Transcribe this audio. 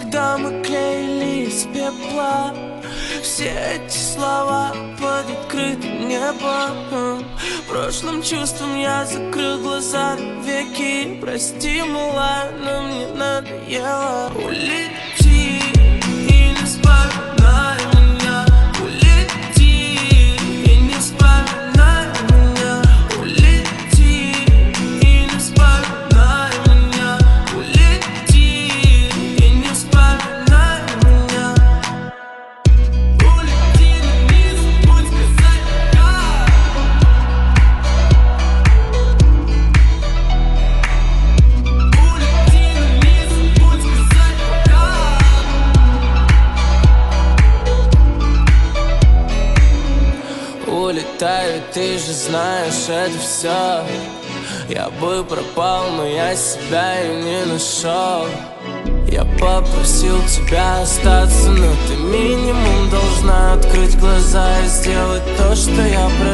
когда мы клеили из пепла все эти слова под открытым небом. Прошлым чувством я закрыл глаза навеки. Прости, малая, но мне надоело. Улети и не вспоминай меня. Улети и не вспоминай меня. Улети и не вспоминай меня. Улети и не вспоминай меня. Улети, но не забудь сказать пока. Улети, но не забудь сказать пока. Улетаю, ты же знаешь, это все. Я бы пропал, но я себя и не нашел. Я попросил тебя остаться, но ты минимум должна открыть глаза и сделать то, что я просил.